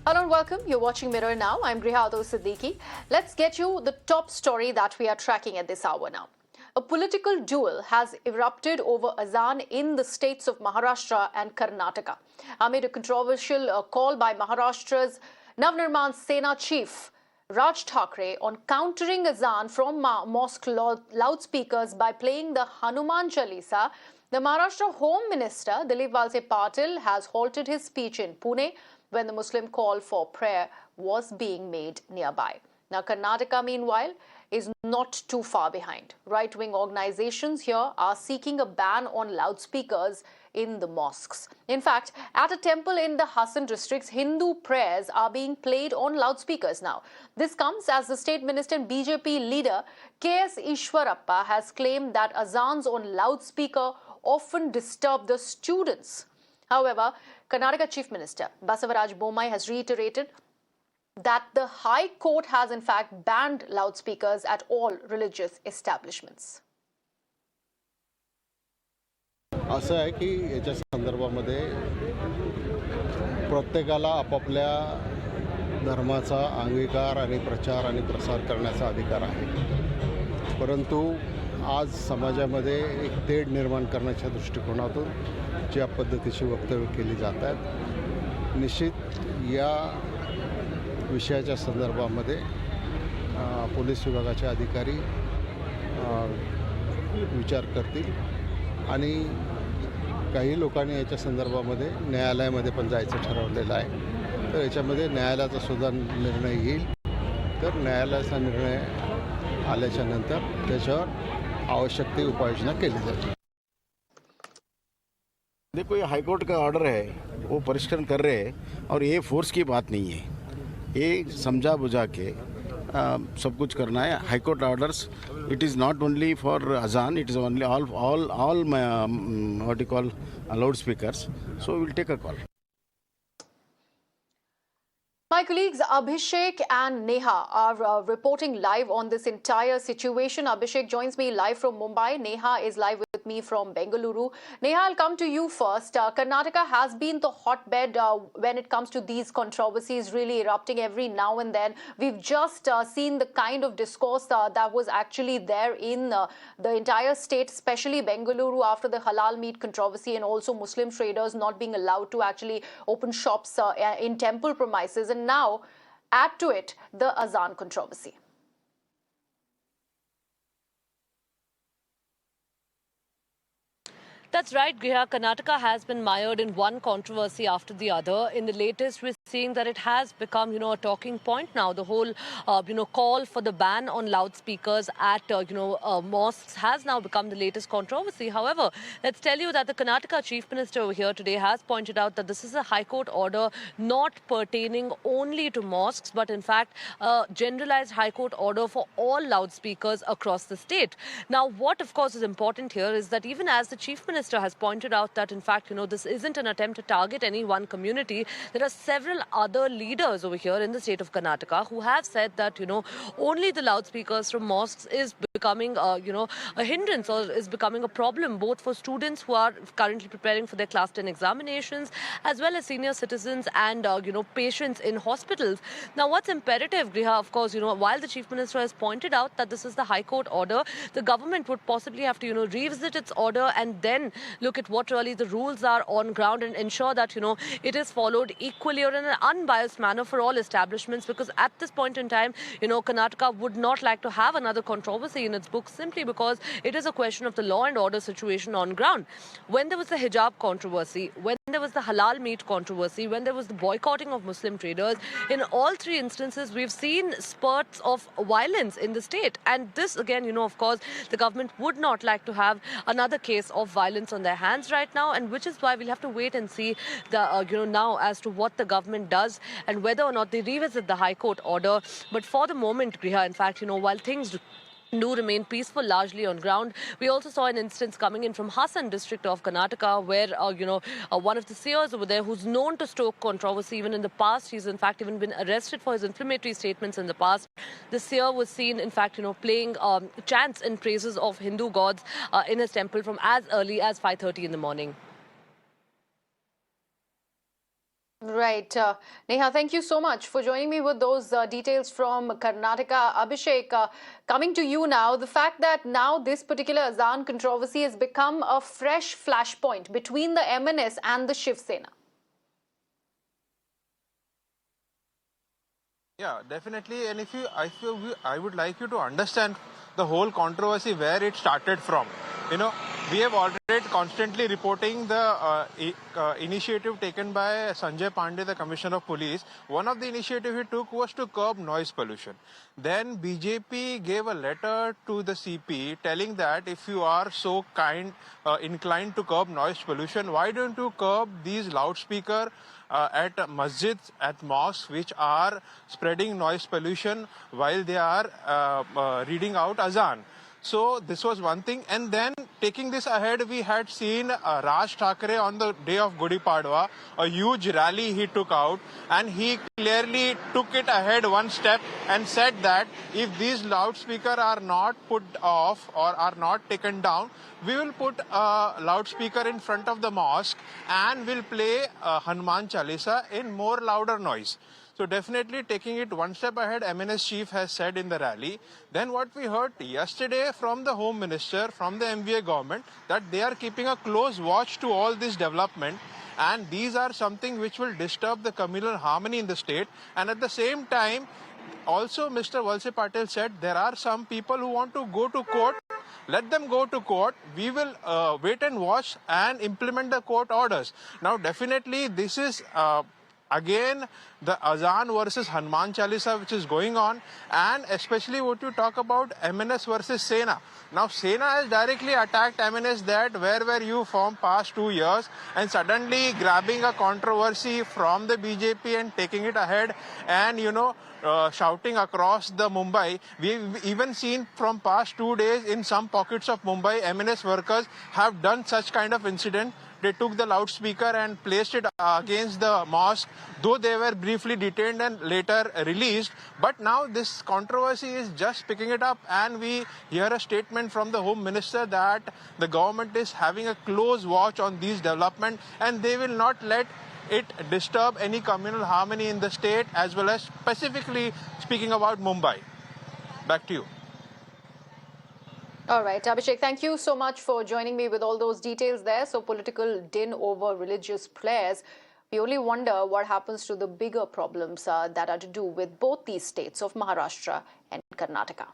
Hello and welcome. You're watching Mirror Now. I'm Griha Siddiqui. Let's get you the top story that we are tracking at this hour now. A political duel has erupted over Azaan in the states of Maharashtra and Karnataka amid a controversial call by Maharashtra's Navnirman Sena chief Raj Thackeray on countering Azaan from mosque loudspeakers by playing the Hanuman Chalisa. The Maharashtra Home Minister Dilip Patil has halted his speech in Pune when the Muslim call for prayer was being made nearby. Now, Karnataka, meanwhile, is not too far behind. Right-wing organizations here are seeking a ban on loudspeakers in the mosques. In fact, at a temple in the Hassan districts, Hindu prayers are being played on loudspeakers now. This comes as the state minister and BJP leader K.S. Ishwarappa has claimed that azans on loudspeaker often disturb the students. However, Karnataka Chief Minister Basavaraj Bommai has reiterated that the High Court has in fact banned loudspeakers at all religious establishments. असं आहे की याच्या संदर्भामध्ये प्रत्येकाला आपापल्या धर्माचा अंगीकार आणि प्रचार आणि प्रसार करण्याचा अधिकार आहे. परंतु आज समाजामध्ये एक तेढ निर्माण करण्याच्या दृष्टिकोनातून ज्या पद्धतीची वक्तव्य केली जातात, निश्चित या विषयाच्या संदर्भामध्ये पोलीस विभागाचे अधिकारी विचार करतील आणि काही लोकांनी याच्या संदर्भामध्ये न्यायालयामध्ये पण जायचं ठरवलेलं आहे. तर याच्यामध्ये न्यायालयाचा सुद्धा निर्णय येईल. तर न्यायालयाचा निर्णय आल्याच्या नंतर त्याच्यावर आवश्यक ती उपाययोजना केली जाईल. देखो, ये हाईकोर्ट का ऑर्डर है, वो परिष्करण कर रहे हैं और ये फोर्स की बात नहीं है. ये समझा बुझा के सब कुछ करना है. High court orders, it is not only for azaan, it is only all what you call loud speakers. So will take a call. My colleagues Abhishek and Neha are reporting live on this entire situation. Abhishek joins me live from Mumbai. Neha is live with me from Bengaluru. Neha, I'll come to you first. Karnataka has been the hotbed when it comes to these controversies really erupting every now and then. We've just seen the kind of discourse that was actually there in the entire state, especially Bengaluru after the halal meat controversy and also Muslim traders not being allowed to actually open shops in temple premises. And now add to it the Azaan controversy. That's right, Griha. Karnataka has been mired in one controversy after the other. In the latest, we're seeing that it has become, a talking point now. The whole, call for the ban on loudspeakers at, mosques has now become the latest controversy. However, let's tell you that the Karnataka Chief Minister over here today has pointed out that this is a High Court order not pertaining only to mosques, but in fact, a generalized High Court order for all loudspeakers across the state. Now, what, of course, is important here is that even as the Chief Minister has pointed out that, in fact, this isn't an attempt to target any one community. There are several other leaders over here in the state of Karnataka who have said that, only the loudspeakers from mosques is becoming, a hindrance or is becoming a problem both for students who are currently preparing for their Class 10 examinations as well as senior citizens and, patients in hospitals. Now, what's imperative, Griha, of course, while the Chief Minister has pointed out that this is the High Court order, the government would possibly have to, revisit its order and then look at what really the rules are on ground and ensure that, it is followed equally or in an unbiased manner for all establishments, because at this point in time, Karnataka would not like to have another controversy in its books simply because it is a question of the law and order situation on ground. When there was the hijab controversy, when there was the halal meat controversy, when there was the boycotting of Muslim traders, in all three instances, we've seen spurts of violence in the state. And this, again, of course, the government would not like to have another case of violence on their hands right now, and which is why we'll have to wait and see the now as to what the government does and whether or not they revisit the High Court order. But for the moment, Griha, in fact, while things do remain peaceful largely on ground, we also saw an instance coming in from Hassan district of Karnataka where, one of the seers over there who's known to stoke controversy even in the past, he's in fact even been arrested for his inflammatory statements in the past. The seer was seen, in fact, playing chants in praises of Hindu gods in his temple from as early as 5:30 in the morning. Right. Neha, thank you so much for joining me with those details from Karnataka. Abhishek, coming to you now, the fact that now this particular Azaan controversy has become a fresh flashpoint between the MNS and the Shiv Sena. Yeah, definitely. And I would like you to understand the whole controversy where it started from. You know, we have already constantly reporting the initiative taken by Sanjay Pandey, the Commissioner of Police. One of the initiatives he took was to curb noise pollution. Then BJP gave a letter to the CP telling that if you are so inclined to curb noise pollution, why don't you curb these loudspeakers at masjids, at mosques, which are spreading noise pollution while they are reading out Azaan. So this was one thing. And then taking this ahead, we had seen Raj Thackeray on the day of Gudi Padwa, a huge rally he took out, and he clearly took it ahead one step and said that if these loudspeakers are not put off or are not taken down, we will put a loudspeaker in front of the mosque and will play Hanuman Chalisa in more louder noise. So definitely taking it one step ahead, MNS chief has said in the rally. Then what we heard yesterday from the Home Minister, from the MVA government, that they are keeping a close watch to all this development. And these are something which will disturb the communal harmony in the state. And at the same time, also Mr. Patil said there are some people who want to go to court. Let them go to court. We will wait and watch and implement the court orders. Now, definitely this is again the Azaan versus Hanuman Chalisa which is going on, and especially what you talk about MNS versus Sena. Now Sena has directly attacked MNS that where were you from past 2 years, and suddenly grabbing a controversy from the BJP and taking it ahead and shouting across the Mumbai. We've even seen from past 2 days in some pockets of Mumbai, MNS workers have done such kind of incident. They took the loudspeaker and placed it against the mosque, though they were briefly detained and later released. But now this controversy is just picking it up, and we hear a statement from the Home Minister that the government is having a close watch on these developments and they will not let it disturb any communal harmony in the state, as well as specifically speaking about Mumbai. Back to you. All right, Abhishek, thank you so much for joining me with all those details there. So political din over religious prayers. We only wonder what happens to the bigger problems that are to do with both these states of Maharashtra and Karnataka.